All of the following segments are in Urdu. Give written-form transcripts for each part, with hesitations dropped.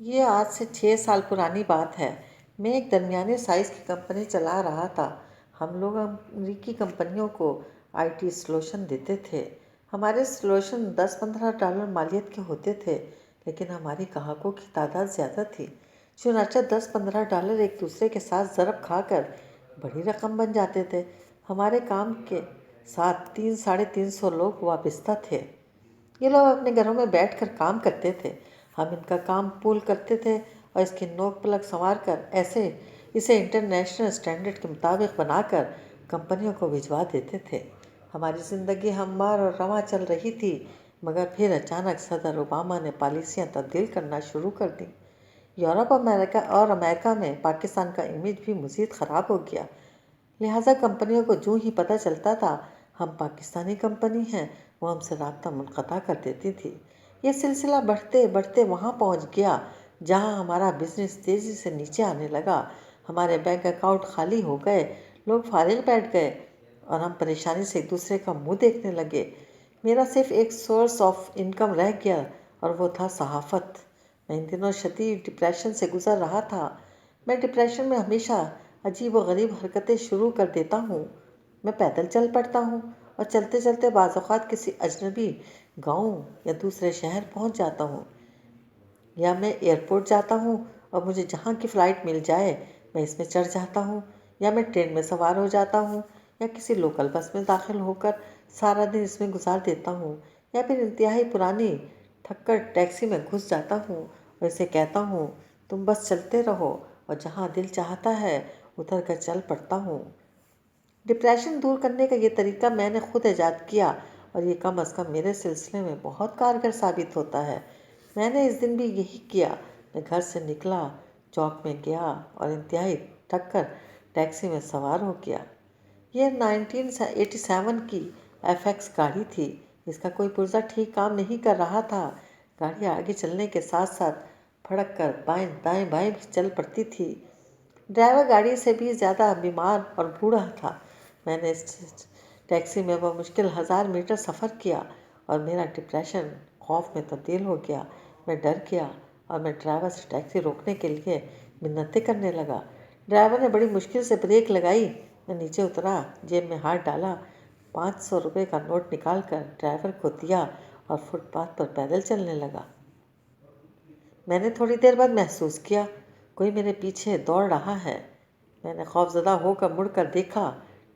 یہ آج سے 6 سال پرانی بات ہے۔ میں ایک درمیانے سائز کی کمپنی چلا رہا تھا۔ ہم لوگ امریکی کمپنیوں کو آئی ٹی سلوشن دیتے تھے۔ ہمارے سلوشن $10-15 مالیت کے ہوتے تھے، لیکن ہماری گاہکوں کی تعداد زیادہ تھی، چنانچہ $10-15 ایک دوسرے کے ساتھ ضرب کھا کر بڑی رقم بن جاتے تھے۔ ہمارے کام کے ساتھ 300-350 لوگ وابستہ تھے۔ یہ لوگ اپنے گھروں میں بیٹھ کر کام کرتے تھے۔ ہم ان کا کام پول کرتے تھے اور اس کی نوک پلک سنوار کر اسے انٹرنیشنل اسٹینڈرڈ کے مطابق بنا کر کمپنیوں کو بھجوا دیتے تھے۔ ہماری زندگی ہموار اور رواں چل رہی تھی، مگر پھر اچانک صدر اوباما نے پالیسیاں تبدیل کرنا شروع کر دیں۔ یورپ اور امریکہ میں پاکستان کا امیج بھی مزید خراب ہو گیا، لہٰذا کمپنیوں کو جو ہی پتہ چلتا تھا ہم پاکستانی کمپنی ہیں، وہ ہم سے رابطہ منقطع کر دیتی تھی۔ یہ سلسلہ بڑھتے بڑھتے وہاں پہنچ گیا جہاں ہمارا بزنس تیزی سے نیچے آنے لگا۔ ہمارے بینک اکاؤنٹ خالی ہو گئے، لوگ فارغ بیٹھ گئے اور ہم پریشانی سے ایک دوسرے کا منہ دیکھنے لگے۔ میرا صرف ایک سورس آف انکم رہ گیا اور وہ تھا صحافت۔ میں ان دنوں شدید ڈپریشن سے گزر رہا تھا۔ میں ڈپریشن میں ہمیشہ عجیب و غریب حرکتیں شروع کر دیتا ہوں۔ میں پیدل چل پڑتا ہوں اور چلتے چلتے بعض اوقات کسی اجنبی گاؤں یا دوسرے شہر پہنچ جاتا ہوں، یا میں ایئرپورٹ جاتا ہوں اور مجھے جہاں کی فلائٹ مل جائے میں اس میں چڑھ جاتا ہوں، یا میں ٹرین میں سوار ہو جاتا ہوں، یا کسی لوکل بس میں داخل ہو کر سارا دن اس میں گزار دیتا ہوں، یا پھر انتہائی پرانی ٹھکر ٹیکسی میں گھس جاتا ہوں اور اسے کہتا ہوں تم بس چلتے رہو، اور جہاں دل چاہتا ہے اتر کر چل پڑتا ہوں۔ ڈپریشن دور کرنے کا یہ طریقہ میں نے خود ایجاد کیا اور یہ کم از کم میرے سلسلے میں بہت کارگر ثابت ہوتا ہے۔ میں نے اس دن بھی یہی کیا۔ میں گھر سے نکلا، چوک میں گیا اور انتہائی تھک کر ٹیکسی میں سوار ہو گیا۔ یہ 1987 کی FX گاڑی تھی۔ اس کا کوئی پرزہ ٹھیک کام نہیں کر رہا تھا۔ گاڑی آگے چلنے کے ساتھ ساتھ پھڑک کر دائیں بائیں بھی چل پڑتی تھی۔ ڈرائیور گاڑی سے بھی زیادہ بیمار اور بوڑھا تھا۔ میں نے اس ٹیکسی میں بمشکل 1000 میٹر سفر کیا اور میرا ڈپریشن خوف میں تبدیل ہو گیا۔ میں ڈر گیا اور میں ڈرائیور سے ٹیکسی روکنے کے لیے منتیں کرنے لگا۔ ڈرائیور نے بڑی مشکل سے بریک لگائی۔ میں نیچے اترا، جیب میں ہاتھ ڈالا، $500 کا نوٹ نکال کر ڈرائیور کو دیا اور فٹ پاتھ پر پیدل چلنے لگا۔ میں نے تھوڑی دیر بعد محسوس کیا کوئی میرے پیچھے دوڑ رہا ہے۔ میں نے خوفزدہ ہو کر مڑ کر دیکھا،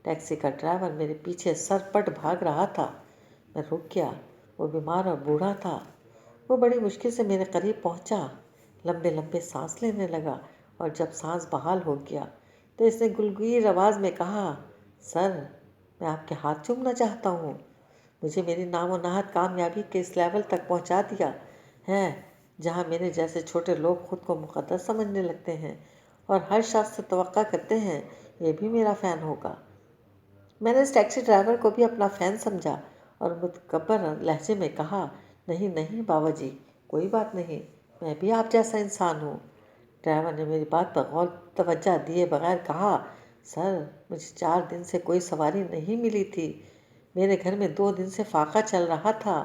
ٹیکسی کا ڈرائیور میرے پیچھے سر پٹ بھاگ رہا تھا۔ میں رک گیا۔ وہ بیمار اور بوڑھا تھا۔ وہ بڑی مشکل سے میرے قریب پہنچا، لمبے لمبے سانس لینے لگا، اور جب سانس بحال ہو گیا تو اس نے گلگیر آواز میں کہا، سر، میں آپ کے ہاتھ چومنا چاہتا ہوں۔ مجھے میری نام و نہاد کامیابی کے اس لیول تک پہنچا دیا ہے جہاں میرے جیسے چھوٹے لوگ خود کو مقدس سمجھنے لگتے ہیں اور ہر شخص سے توقع کرتے ہیں یہ بھی میرا فین ہوگا۔ میں نے اس ٹیکسی ڈرائیور کو بھی اپنا فین سمجھا اور متکبر لہجے میں کہا، نہیں نہیں بابا جی، کوئی بات نہیں، میں بھی آپ جیسا انسان ہوں۔ ڈرائیور نے میری بات پر غور توجہ دیے بغیر کہا، سر، مجھے 4 دن سے کوئی سواری نہیں ملی تھی۔ میرے گھر میں 2 دن سے فاقہ چل رہا تھا۔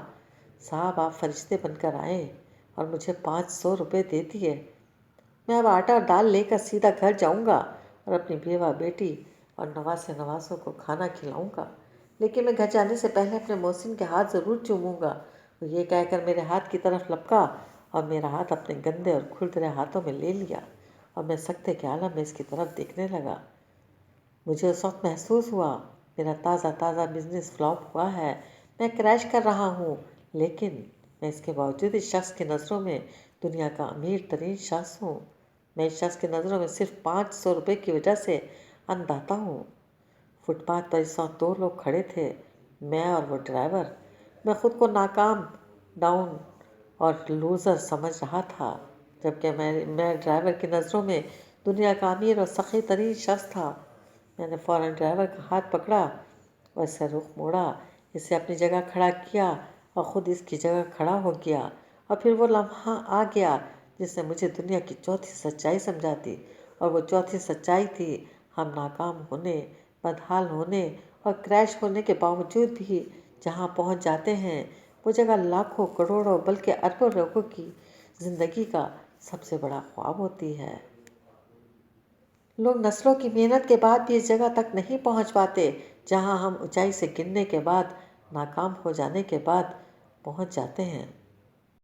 صاحب، آپ فرشتے بن کر آئے اور مجھے $500 دے دیے۔ میں اب آٹا اور دال لے کر سیدھا گھر جاؤں گا اور اپنی بیوہ بیٹی اور نواسے نواسوں کو کھانا کھلاؤں گا، لیکن میں گھر جانے سے پہلے اپنے محسن کے ہاتھ ضرور چوموں گا۔ وہ یہ کہہ کر میرے ہاتھ کی طرف لپکا اور میرا ہاتھ اپنے گندے اور کھردرے ہاتھوں میں لے لیا اور میں سکتے کے عالم میں اس کی طرف دیکھنے لگا۔ مجھے اس وقت محسوس ہوا میرا تازہ تازہ بزنس فلاپ ہوا ہے، میں کریش کر رہا ہوں، لیکن میں اس کے باوجود اس شخص کی نظروں میں دنیا کا امیر ترین شخص ہوں۔ میں اس شخص کی نظروں میں صرف $500 کی وجہ سے اندھاتا ہوں۔ فٹ پاتھ پر اس وقت 2 لوگ کھڑے تھے، میں اور وہ ڈرائیور۔ میں خود کو ناکام، ڈاؤن اور لوزر سمجھ رہا تھا، جبکہ میں ڈرائیور کی نظروں میں دنیا کا امیر اور سخی ترین شخص تھا۔ میں نے فوراً ڈرائیور کا ہاتھ پکڑا اور اس سے رخ موڑا، اسے اپنی جگہ کھڑا کیا اور خود اس کی جگہ کھڑا ہو گیا، اور پھر وہ لمحہ آ گیا جس نے مجھے دنیا کی چوتھی سچائی سمجھا دی، اور وہ چوتھی سچائی تھی، ہم ناکام ہونے، بدحال ہونے اور کریش ہونے کے باوجود بھی جہاں پہنچ جاتے ہیں وہ جگہ لاکھوں، کروڑوں بلکہ اربوں لوگوں کی زندگی کا سب سے بڑا خواب ہوتی ہے۔ لوگ نسلوں کی محنت کے بعد بھی اس جگہ تک نہیں پہنچ پاتے جہاں ہم اونچائی سے گرنے کے بعد، ناکام ہو جانے کے بعد پہنچ جاتے ہیں۔